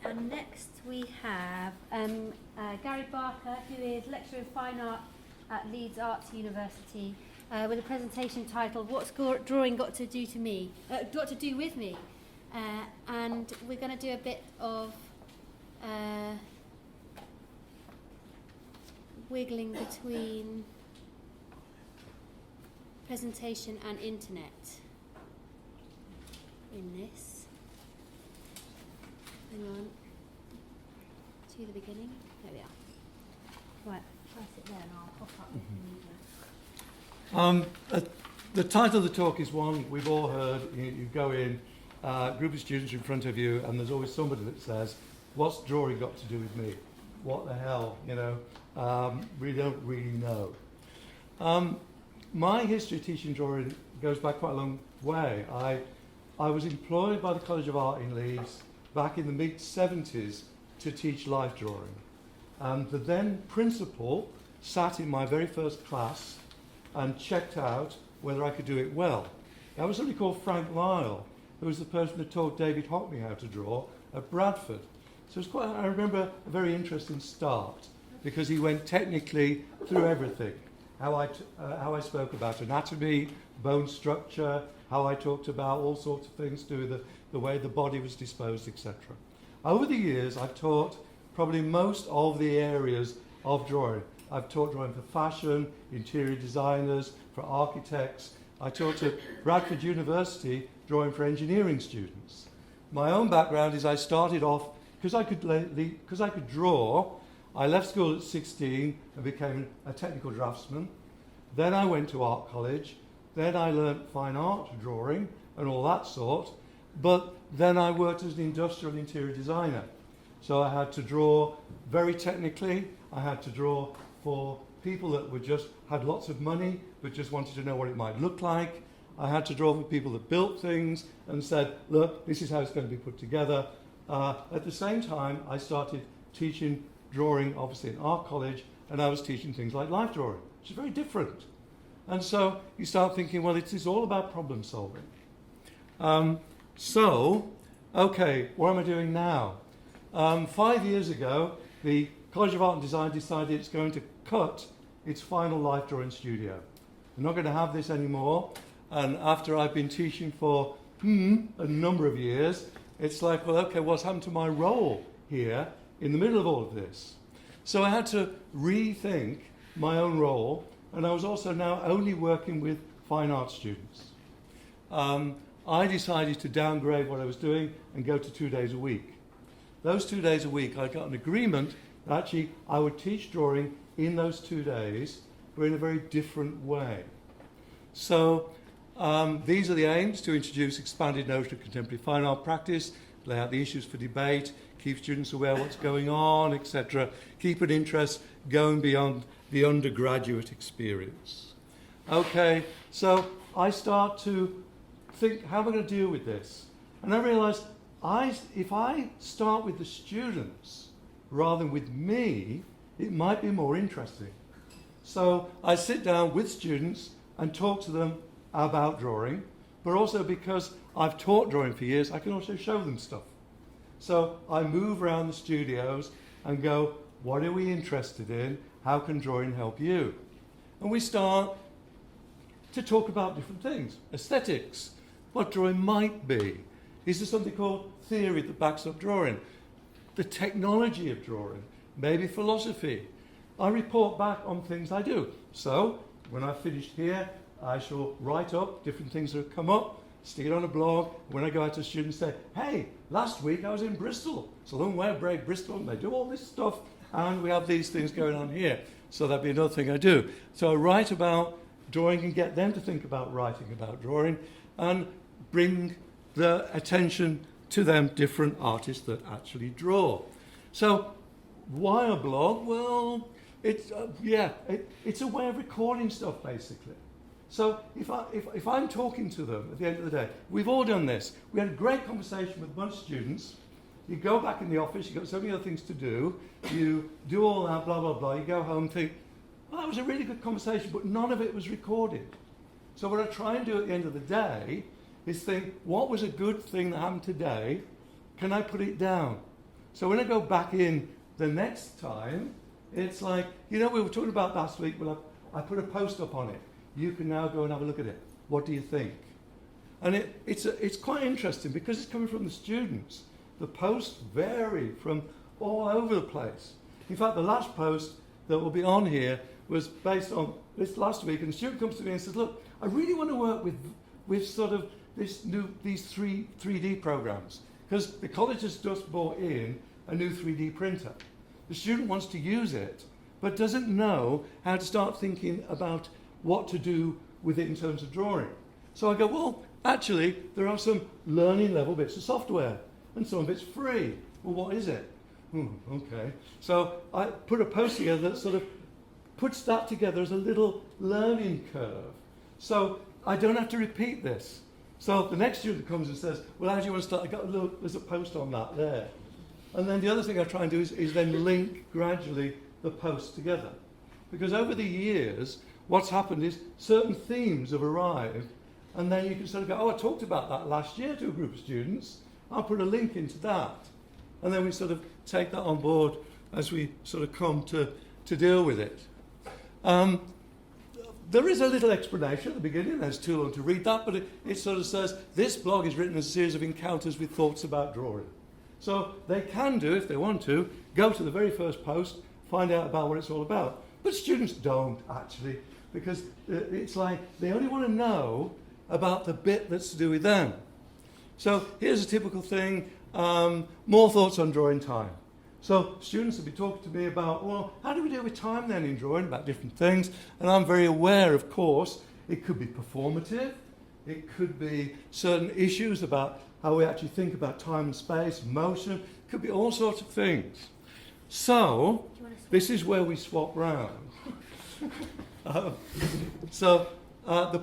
and next we have Garry Barker, who is Lecturer in Fine Art at Leeds Arts University, with a presentation titled "What's Drawing Got to Do with Me?" And we're going to do a bit of wiggling between presentation and internet in this. Hang on. To the beginning. There we are. Right, press it there and I'll pop up. The title of the talk is one we've all heard. You go in, group of students in front of you, and there's always somebody that says, "What's drawing got to do with me? What the hell?" We don't really know. My history of teaching drawing goes back quite a long way. I was employed by the College of Art in Leeds back in the mid-70s to teach life drawing. And the then principal sat in my very first class and checked out whether I could do it well. That was somebody called Frank Lyle, who was the person that taught David Hockney how to draw at Bradford. So it was I remember a very interesting start, because he went technically through everything. How I spoke about anatomy, bone structure, how I talked about all sorts of things to do with the way the body was disposed, etc. Over the years, I've taught probably most of the areas of drawing. I've taught drawing for fashion, interior designers, for architects. I taught at Bradford University drawing for engineering students. My own background is I started off, because I could draw, I left school at 16 and became a technical draftsman. Then I went to art college. Then I learnt fine art drawing and all that sort. But then I worked as an industrial interior designer. So I had to draw very technically. I had to draw for people that had lots of money but just wanted to know what it might look like. I had to draw for people that built things and said, look, this is how it's going to be put together. At the same time, I started teaching drawing, obviously, in art college, and I was teaching things like life drawing, which is very different. And so you start thinking, well, it's all about problem solving. Okay, what am I doing now? 5 years ago, the College of Art and Design decided it's going to cut its final life drawing studio. They're not going to have this anymore. And after I've been teaching for a number of years, it's like, well, okay, what's happened to my role here in the middle of all of this? So I had to rethink my own role, and I was also now only working with fine art students. I decided to downgrade what I was doing and go to 2 days a week. Those 2 days a week, I got an agreement that actually I would teach drawing in those 2 days, but in a very different way. So these are the aims: to introduce expanded notion of contemporary fine art practice, lay out the issues for debate, keep students aware of what's going on, etc. Keep an interest going beyond the undergraduate experience. Okay, so I start to think, how am I going to deal with this? And I realised, if I start with the students rather than with me, it might be more interesting. So I sit down with students and talk to them about drawing, but also because I've taught drawing for years, I can also show them stuff. So I move around the studios and go, what are we interested in? How can drawing help you? And we start to talk about different things. Aesthetics, what drawing might be. Is there something called theory that backs up drawing? The technology of drawing, maybe philosophy. I report back on things I do. So when I've finished here, I shall write up different things that have come up, stick it on a blog. When I go out to students, say, hey, last week I was in Bristol. It's a long way away, Bristol, and they do all this stuff, and we have these things going on here. So that'd be another thing I do. So I write about drawing and get them to think about writing about drawing and bring the attention to them different artists that actually draw. So why a blog? Well, it's a way of recording stuff, basically. So if I'm talking to them at the end of the day, we've all done this. We had a great conversation with a bunch of students. You go back in the office, you've got so many other things to do. You do all that, blah, blah, blah. You go home and think, well, that was a really good conversation, but none of it was recorded. So what I try and do at the end of the day is think, what was a good thing that happened today? Can I put it down? So when I go back in the next time, it's like, we were talking about last week, well, I put a post up on it. You can now go and have a look at it. What do you think? And it's quite interesting because it's coming from the students. The posts vary from all over the place. In fact, the last post that will be on here was based on this last week, and the student comes to me and says, look, I really want to work with sort of these 3D programs, because the college has just bought in a new 3D printer. The student wants to use it, but doesn't know how to start thinking about what to do with it in terms of drawing. So I go, well, actually, there are some learning level bits of software, and some of it's free. Well, what is it? Okay. So I put a post together that sort of puts that together as a little learning curve. So I don't have to repeat this. So the next student comes and says, well, how do you want to start? I got a little, there's a post on that there. And then the other thing I try and do is then link gradually the posts together. Because over the years, what's happened is certain themes have arrived, and then you can sort of go, oh, I talked about that last year to a group of students. I'll put a link into that. And then we sort of take that on board as we sort of come to deal with it. There is a little explanation at the beginning. There's too long to read that, but it sort of says, this blog is written as a series of encounters with thoughts about drawing. So they can do, if they want to, go to the very first post, find out about what it's all about. But students don't, actually, because it's like they only want to know about the bit that's to do with them. So here's a typical thing, more thoughts on drawing time. So students will be talking to me about, well, how do we deal with time then in drawing, about different things? And I'm very aware, of course, it could be performative, it could be certain issues about how we actually think about time and space, motion, it could be all sorts of things. So this is where we swap round. The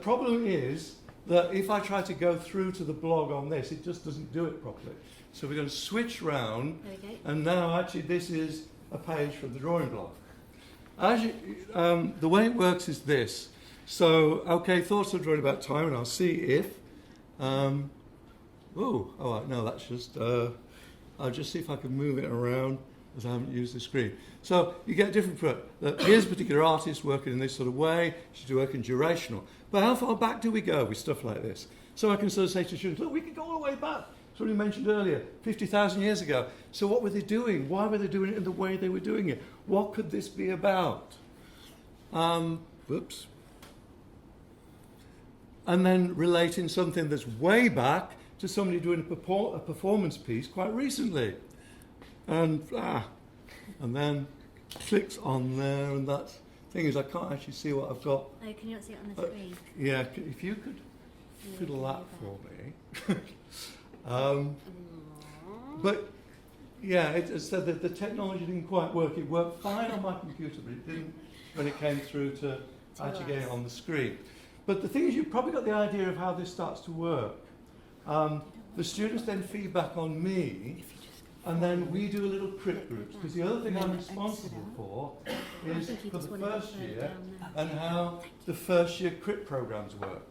problem is that if I try to go through to the blog on this, it just doesn't do it properly. So we're going to switch round, and now actually this is a page from the drawing blog. The way it works is this. So, okay, thoughts on drawing about time, and I'll see if... no, that's just... I'll just see if I can move it around, as I haven't used the screen. So you get different... Here's a particular artist working in this sort of way. She's working durational. But how far back do we go with stuff like this? So I can sort of say to students, look, we can go all the way back. That's what we mentioned earlier, 50,000 years ago. So what were they doing? Why were they doing it in the way they were doing it? What could this be about? Whoops. And then relating something that's way back to somebody doing a performance piece quite recently. And then clicks on there, and that thing is I can't actually see what I've got. Oh, can you not see it on the screen? Yeah, if you could fiddle that for me. But yeah, it said that the technology didn't quite work. It worked fine on my computer, but it didn't when it came through to actually get it on the screen. But the thing is, you've probably got the idea of how this starts to work. The students then feedback on me, and then we do a little crit groups, because the other thing I'm responsible for is for the first year and how the first year crit programs work.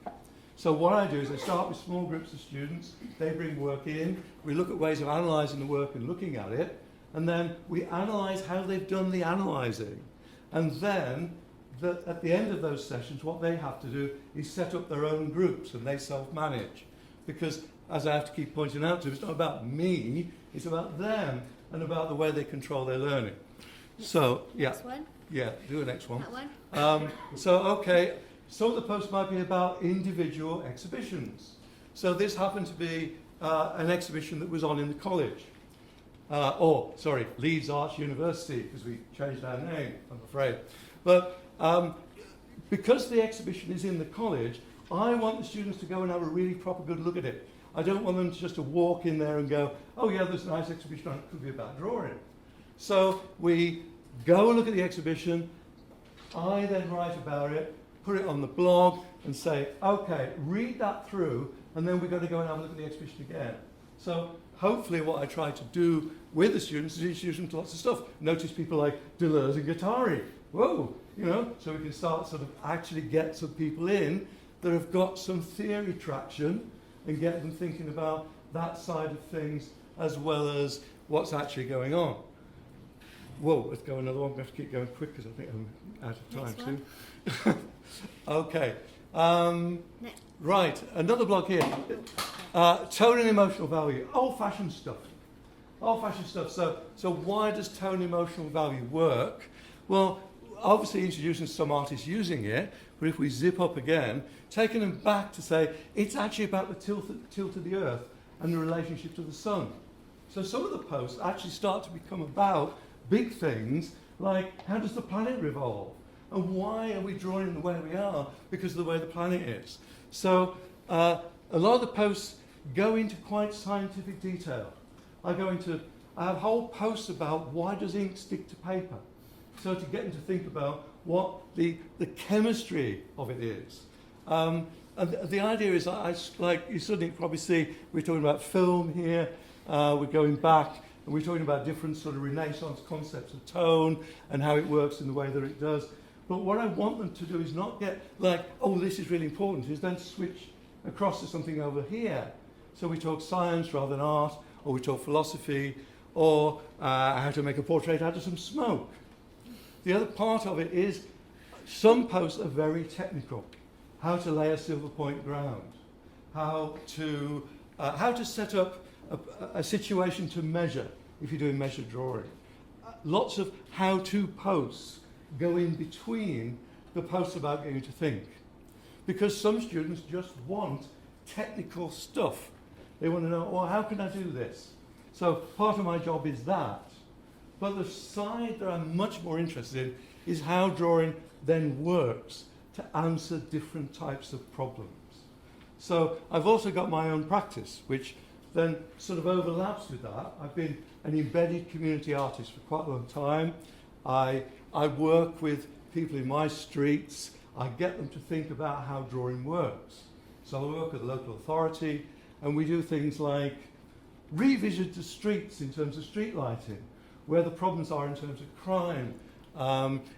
So what I do is I start with small groups of students, they bring work in, we look at ways of analysing the work and looking at it, and then we analyse how they've done the analysing. And then at the end of those sessions, what they have to do is set up their own groups, and they self-manage. Because, as I have to keep pointing out to them, it's not about me, it's about them and about the way they control their learning. So, yeah. Next one? Yeah, do the next one. That one? Okay, some of the posts might be about individual exhibitions. So this happened to be an exhibition that was on in the college. Leeds Arts University, because we changed our name, I'm afraid. But because the exhibition is in the college, I want the students to go and have a really proper good look at it. I don't want them just to walk in there and go, oh yeah, there's a nice exhibition, it could be about drawing. So we go and look at the exhibition, I then write about it, put it on the blog and say, okay, read that through, and then we've got to go and have a look at the exhibition again. So hopefully what I try to do with the students is introduce them to lots of stuff. Notice people like Deleuze and Guattari. Whoa, so we can start sort of actually get some people in that have got some theory traction and get them thinking about that side of things, as well as what's actually going on. Whoa, let's go another one. We have to keep going quick because I think I'm out of time soon. Okay. Right, another block here. Tone and emotional value. Old-fashioned stuff. Old-fashioned stuff. So why does tone and emotional value work? Well, obviously introducing some artists using it, but if we zip up again, taking them back to say, it's actually about the tilt of the earth and the relationship to the sun. So some of the posts actually start to become about big things like, how does the planet revolve? And why are we drawing the way we are? Because of the way the planet is. So a lot of the posts go into quite scientific detail. I have whole posts about why does ink stick to paper? So to get them to think about what the chemistry of it is. And the idea is, like you suddenly probably see, we're talking about film here, we're going back, and we're talking about different sort of Renaissance concepts of tone and how it works in the way that it does. But what I want them to do is not get like, oh, this is really important, is then switch across to something over here. So we talk science rather than art, or we talk philosophy, or how to make a portrait out of some smoke. The other part of it is some posts are very technical. How to lay a silver point ground, how to set up a situation to measure if you're doing measured drawing. Lots of how-to posts go in between the posts about getting you to think. Because some students just want technical stuff. They want to know, well, how can I do this? So part of my job is that. But the side that I'm much more interested in is how drawing then works to answer different types of problems. So I've also got my own practice, which then sort of overlaps with that. I've been an embedded community artist for quite a long time. I work with people in my streets. I get them to think about how drawing works. So I work with the local authority, and we do things like revisit the streets in terms of street lighting, where the problems are in terms of crime.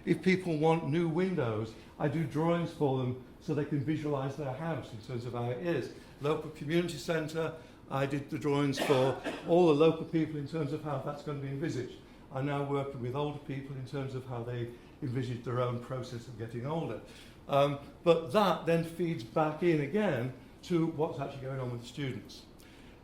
If people want new windows, I do drawings for them so they can visualize their house in terms of how it is. Local community centre, I did the drawings for all the local people in terms of how that's going to be envisaged. I'm now working with older people in terms of how they envisage their own process of getting older. But that then feeds back in again to what's actually going on with the students.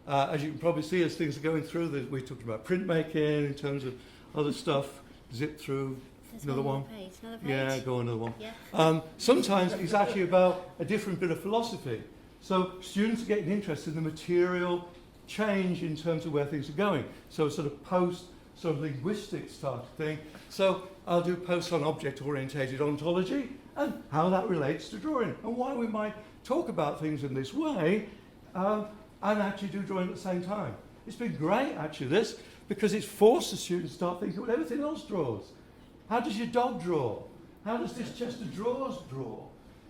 As you can probably see, as things are going through, we talked about printmaking in terms of other stuff. Zip through. There's another one. Another page. Yeah, go on, another one. Yeah. Sometimes it's actually about a different bit of philosophy. So students are getting interested in the material change in terms of where things are going. So sort of post, sort of linguistic start thing. So I'll do posts on object-orientated ontology and how that relates to drawing and why we might talk about things in this way and actually do drawing at the same time. It's been great, actually, this, because it's forced the students to start thinking what everything else draws. How does your dog draw? How does this chest of drawers draw?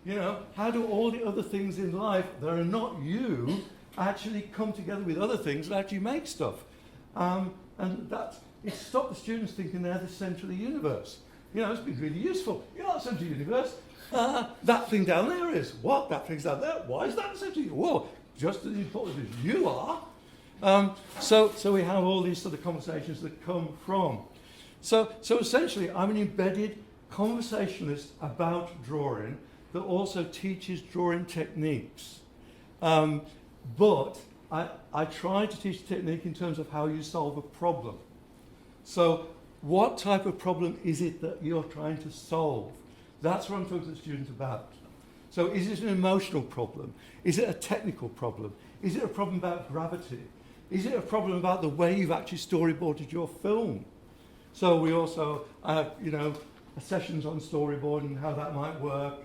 You know, how do all the other things in life that are not you actually come together with other things that actually make stuff? And it's stopped the students thinking they're the centre of the universe. You know, it's been really useful. You're not the centre of the universe. That thing down there is. What? That thing's down there. Why is that the centre of the universe? Whoa, just as important as you are. So we have all these sort of conversations that come from. So essentially, I'm an embedded conversationalist about drawing that also teaches drawing techniques. But I try to teach technique in terms of how you solve a problem. So what type of problem is it that you're trying to solve? That's what I'm talking to the students about. So is it an emotional problem? Is it a technical problem? Is it a problem about gravity? Is it a problem about the way you've actually storyboarded your film? So we also have, sessions on storyboarding and how that might work.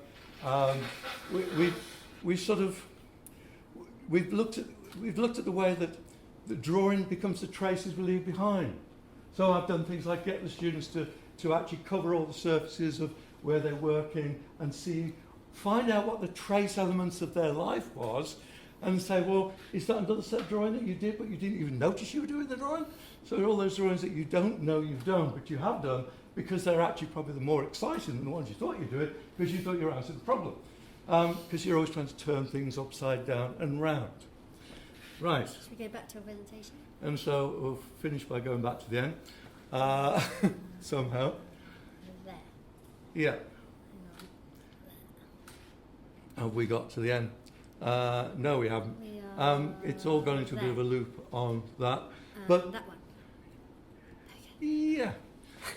We've looked at the way that the drawing becomes the traces we leave behind. So I've done things like get the students to actually cover all the surfaces of where they're working and find out what the trace elements of their life was, and say, well, is that another set of drawing that you did, but you didn't even notice you were doing the drawing? So all those drawings that you don't know you've done, but you have done, because they're actually probably the more exciting than the ones you thought you'd do it, because you thought you were answering the problem. Because you're always trying to turn things upside down and round. Right. Should we go back to our presentation? And so we'll finish by going back to the end. Somehow. There. Yeah. Hang on. Have we got to the end? No, we haven't. We are It's all gone into a bit of a there. loop on that. But that one. yeah.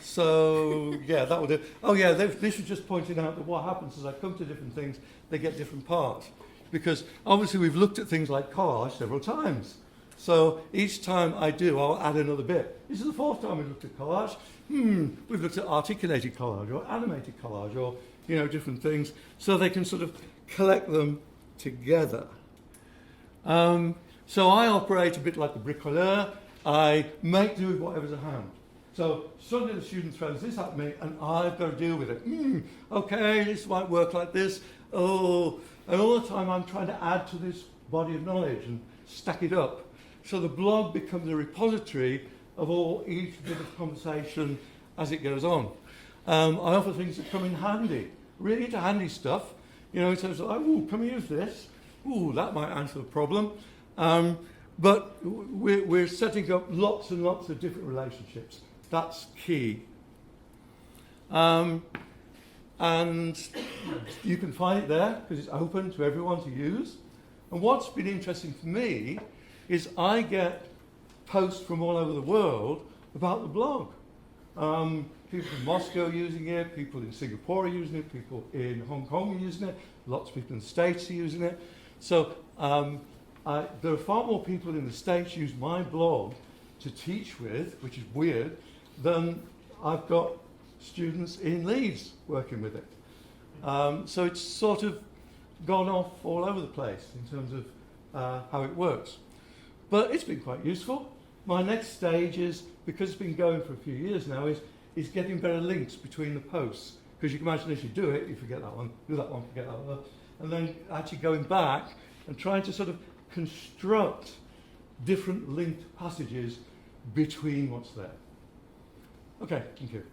So, yeah, that will do. Oh, yeah, this was just pointing out that what happens is I come to different things, they get different parts. Because obviously we've looked at things like collage several times. So each time I do, I'll add another bit. This is the fourth time we've looked at collage. We've looked at articulated collage or animated collage or, you know, different things. So they can sort of collect them together. So I operate a bit like a bricoleur. I make do with whatever's at hand. So suddenly the student throws this at me and I've got to deal with it. Okay, this might work like this. Oh, and all the time I'm trying to add to this body of knowledge and stack it up. So the blog becomes a repository of each bit of conversation as it goes on. I offer things that come in handy, really handy stuff. You know, in terms of, oh, can we use this? Ooh, that might answer the problem. But we're setting up lots and lots of different relationships. That's key. And you can find it there because it's open to everyone to use. And what's been interesting for me is I get posts from all over the world about the blog. People from Moscow are using it, people in Singapore are using it, people in Hong Kong are using it, lots of people in the States are using it. So there are far more people in the States use my blog to teach with, which is weird, than I've got students in Leeds working with it. So it's sort of gone off all over the place in terms of how it works. But it's been quite useful. My next stage is, because it's been going for a few years now, is getting better links between the posts. Because you can imagine if you do it, you forget that one, do that one, forget that one. And then actually going back and trying to sort of construct different linked passages between what's there. Okay, thank you.